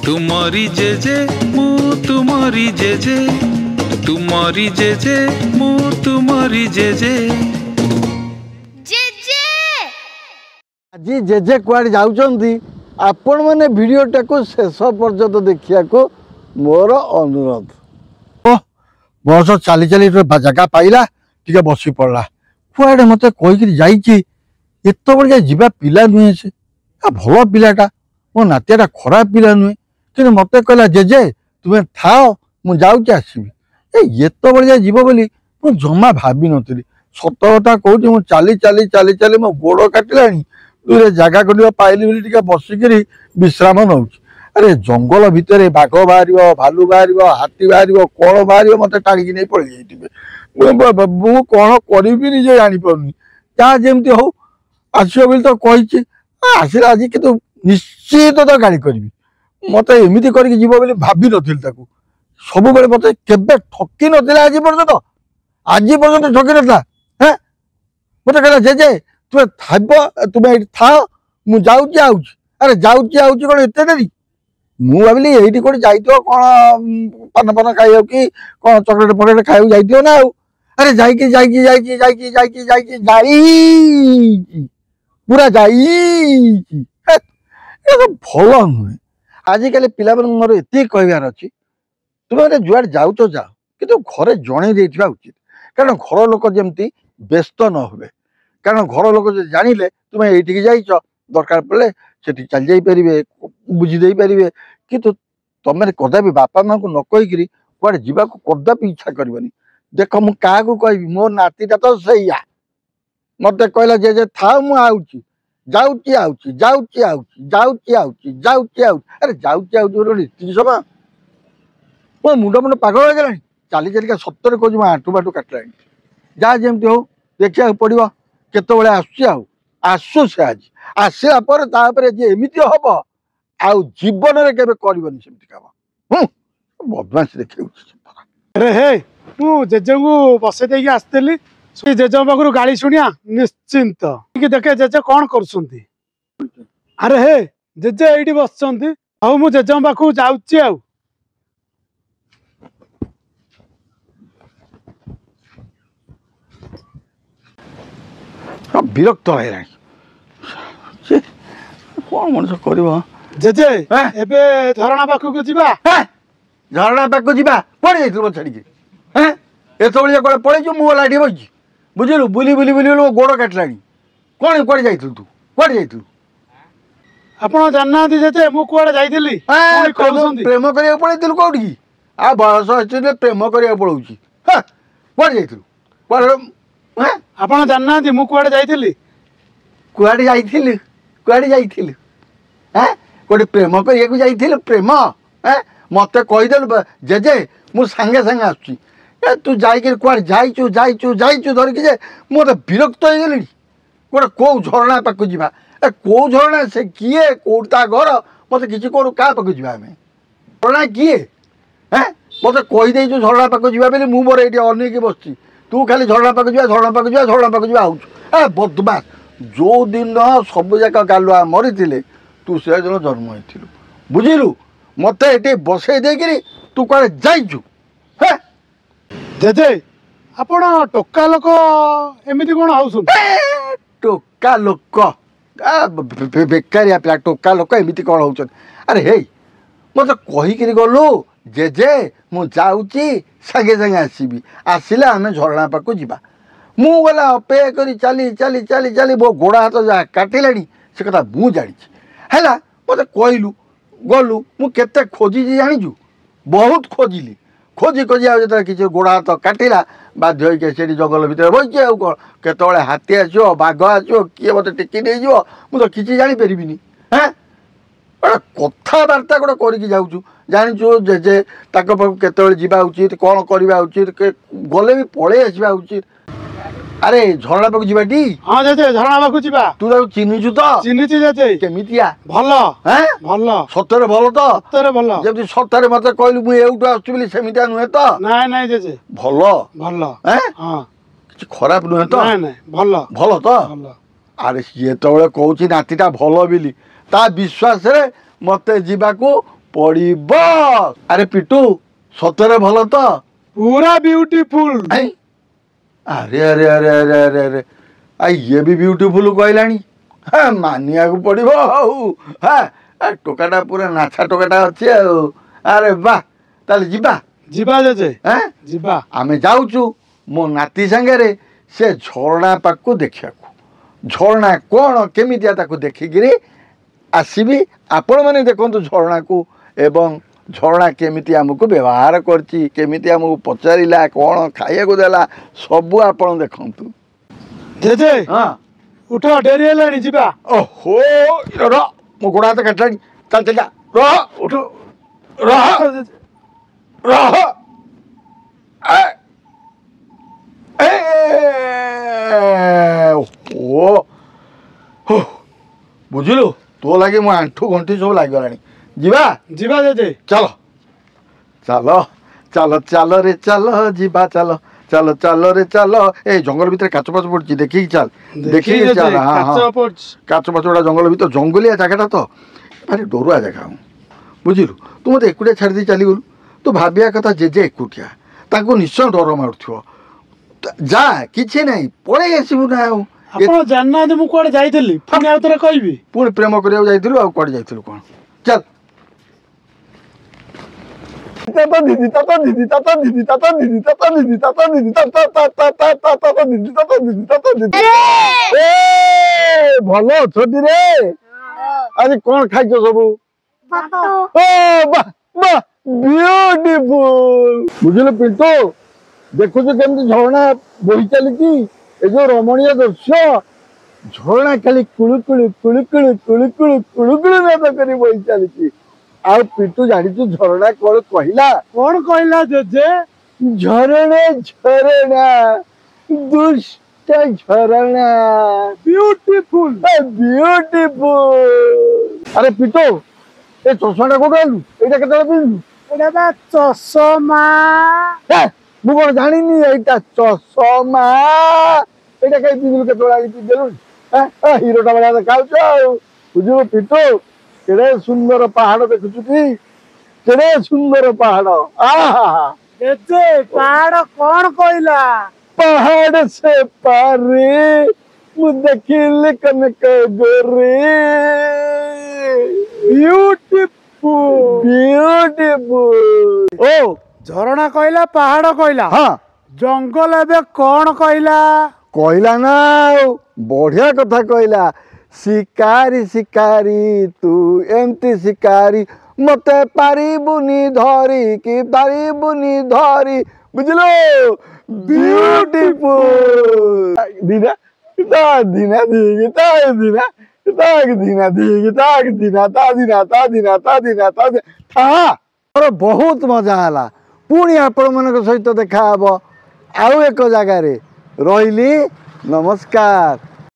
तुमरी JJ मु तुमरी JJ तुमरी JJ मु तुमरी JJ JJ आज जेजे कुआड़े जाउचंदी आपण माने वीडियोटा को शेष पर्यंत देखिया को मोर अनुरोध। बस चली चली जगह पाइला टिके बसी पड़ला कुआड़े मते कहीकि जाइए एत बड़े जीवा पिला नुहे से भल पिलाटा मो नातियाटा खराब पिला नुहे कि मत कहला जेजे तुम्हें थाओ मुझे आसबि एत बड़े जीव बोली मु जमा भावी नी सत कथा कहूँ मुझे चली चली चली चली मो गोड़ काटिला दूरे जगह खंड पाइली बसिक विश्राम नौ। अरे जंगल भितर बाघ बाहर भालू बाहर हाथी बाहर कौन बाहर मत टाणी नहीं पड़े जाइए मु कौन करी निजे जापार जहाँ जमी हो आसो बोली तो कही आसला आज कि निश्चित तो गाड़ी करी मत एमती कर भावी नी सब बड़े मत केवे ठकी ना आज पर्यटन ठकी ना मत कहला जेजे तुम्हें थाब तुम्हें था मुझे जाऊँगी आऊँगी अरे जाऊँगी आऊँगी कौन एत डेरी मु भाविली ये कौन जा कौन पान पान खाई कि कौन चॉकलेट फकलेट खाई जाइए ना अरे जाइए जाइए जाइए जाइए जाइए जाइए जाई पूरा जाई भल नुहे आजिकल पिला मोर ये कहबार अच्छी तुम्हें जुआड़ जाऊच जाओ कि घरे जन देवा उचित कारण घर लोक जमी व्यस्त न हुए कारण घर लोक जानिले तुम्हें ये जाइच दरकार पड़े से चल जापर बुझीदे पारे कि तुम कदापि बापा माँ को न कहीकि कड़े जावा कदापि इच्छा करनी देख मु क्या कह मो नातीटा तो सैया मत कहला जे था मुझे जाऊँगी आऊँगी जाऊँगी आऊँगी जाऊँगी आऊँगी जाऊँगी आऊँगी अरे जाऊँगी आऊँगी एति समय मो मुंड मुंड पागल हो चली चलिका सतर कह आंटू बाटू काटला जहाँ जमी हो देखा पड़ो केतबले आसु से आज आसला पर जी एमती हम आउ जीवन में केवे करबनी सेमती काम बदमाश देखे। अरे हे मु जेजे को बसे देकी आसली जेजे पाखु गाड़ी शुणिया निश्चिंत कि देखे जेजे कौन कर। अरे हे जेजे ये बस मु जेजे पाखु जाऊँगी आ विरक्त है कौन मनुष्य कर जेजे एबे झरणा पाखु जीवा झरणा पाखु जीवा पड़े जाइए छाड़ी एत कड़े पड़े मु लाठी बजी बुझलु बुली बुली बुली मो गोड़ काटला कौन कड़े जाइलु तू कड़े जाइलु आपण जानना जेजे मु कुआडे जाइदिली प्रेम करिया पड़ेलु कौटी की आ बयस अच्छे प्रेम करिया पड़ोची कड़े जाइलु कड़े आपण जानना मु कुआडे जाइदिली कुआडे जाइथिलु कुआडे जाइथिलु कोटे प्रेम करिया जाइथिलु प्रेम मत कहीदेलु जेजे मु सांगे सांगे आसुची तू जाइक कुआडे जाइचु जाइचु जाइचु धरिकी जे मत विरक्त हो गली गोटे कौ झरणा पाक जा कौ झरणा से किए कौटा घर मत किसी कौन क्या पाक जा आम झरणा किए मत कहीदे झरणा पाक जा बोली मु मोर ये अनेक बस तू खाली झरणा पाक जा झरणा पाक जा झरणा पाक जा आउच बदमाश जो दिन सब जाक गालुआ मरी तू से दिन जन्म हो बुझिलु मत ये बसई देकर तू कड़े जाइचु जेजे आपण टोका लोक एमती कौन हो टोका लोक बेकारिया पिला टोका लोक एमती कौन हो अरे हे मत कहीकि गलु जेजे मु जाऊँगी सागे सागे आसबि आसिले आम झरणा पाक जा मु गला अपेक्षा कर चली चली चली चली मो गोड़ हाथ जहाँ काटिला से कथा मु जानी है मत कहलु गलु मुझे खोजी जाचु बहुत खोजिली खोजी खोजी जो किसी गोड़ हाथ काटिला बाध्य होकर जंगल भितर बचे आउ कौन केतबले हाथी आसो बाघ आसो किए मत टेकी नहीं मुझे किसी जापर गोटे कथबार्ता गोटे करके जाऊँ जाचु जे केतबले जावा उचित कौन करवा उचित गले भी पलि आसवा उचित अरे झरणा पाक जीवाटी हाँ जेजे झरणा पाखु जीवा तू ताको चिन्हिचु तो चिन्हिची जेजे केमितिया भल भल सतरे भल तो सतरे भल जब सतरे मत कहलु मु एउटु आसु बोली सेमितिया नुहे तो नाय नाय जेजे भल भल हां किछ खराब नुहे तो नाय नाय भल भल तो भल अरे सी तो कहूँ नातीटा भल बोली ता विश्वास रे मत जीवाकू पड़ब। अरे पिटू सतरे भल तो पूरा ब्यूटीफुल। अरे अरे अरे अरे अरे अरे आ ये भी ब्यूटीफुल कहलानी। हाँ मानिया को पड़ब। हाँ टोकाटा पूरा नाछा टोकाटा अच्छी। अरे वाह ताले जीवा जीवा जेजे हाँ जीवा आमे जाऊचु मो नाती संगे से झरणा पाक देखा झरणा कौन केमितिया ताकू देखिकी आसबि आपण मैंने देखु झरणा को एवं झरणा केमिति आमको व्यवहार करची केमिति आमको पचारिला कौन खाइया को देला सबू आपण देखंतु। जेजे हाँ उठ डेरी हेलानी जीवा। ओहो र मो गोड़ा हाथ काटलानी चल चल जा र उठ र रह ओ बुझिलु तो लगे मो आंठू घंटी सब लागलानी जीवा जीवा जेजे चलो चलो चलो चलो रे चलो जीवा चलो चलो चलो रे चलो ए जंगल भीतर काच पाच पड़ी देखी चल देखी चल। हाँ हाँ काच पाच गुड़ा जंगल भीतर जंगलिया जगह तो भारी डरुआ जगह बुझिलु तू मत एकुटिया छाड़ी दे चली गलु तू भाविया कथा जेजे एकुटिया ताको निश्चय डर मारुथिबो जा किछि नहीं पळे आसीबु ना आपण जानना मु कोड जाइतली पुनी आ तोरे कहबी पुणी प्रेम करिया जाइथिलु आ कोड जाइथिलु कोन चल ताता दीदी ताता दीदी ताता दीदी ताता दीदी ताता दीदी ताता दीदी ताता ताता ताता ताता दीदी ताता दीदी ताता दीदी ए भलो छोटी रे आज कोन खाइछो सबु ओ बा बा ब्यूटीफुल बुझिल पिंटू देखु केमती झरणा बही चली ए जो रमणीय दृश्य झरणा खाली कुळुकुळु कुळुकुळु कुळुकुळु कुळुकुळु नाद करी बही चली आ पिंटू जानिचु झरणा कोन कहला जेजे झरणे झरणा दुष्ट झरणा ब्यूटीफुल ब्यूटीफुल। अरे पिंटू ए चश्माटा कोड आलु एटा केतला पिंदु एटा बा चश्मा मु कोन जानिनी एटा चश्मा एटा कई पिंदु केतला आली पिंदेलु हीरोटा बड़ा देखाउछ बुझिबो पिंटू केड़े सुंदर पहाड़ देखुछु की केड़े सुंदर पहाड़ आहा जेजे पहाड़ कोन कहला पहाड़ से पारे मु देखिले कनक गोरे ब्यूटीफुल ब्यूटीफुल। ओ झरणा कहला पहाड़ कहला हाँ जंगल एबे कोन कहला कहला ना बढ़िया कथा कहला शिकारी शिकारी तू एमती शिकारी मते पारिबुनी धरी कि पारिबुनी धरी बुझलो ब्यूटीफुल। दीना दीना दीना दीना ताक दीना दी ताक दीना ता दीना ता दीना ता दीना ता हाँ और बहुत मजा आला पुणी आपण मन सहित देखा आउ एक जगार रही नमस्कार।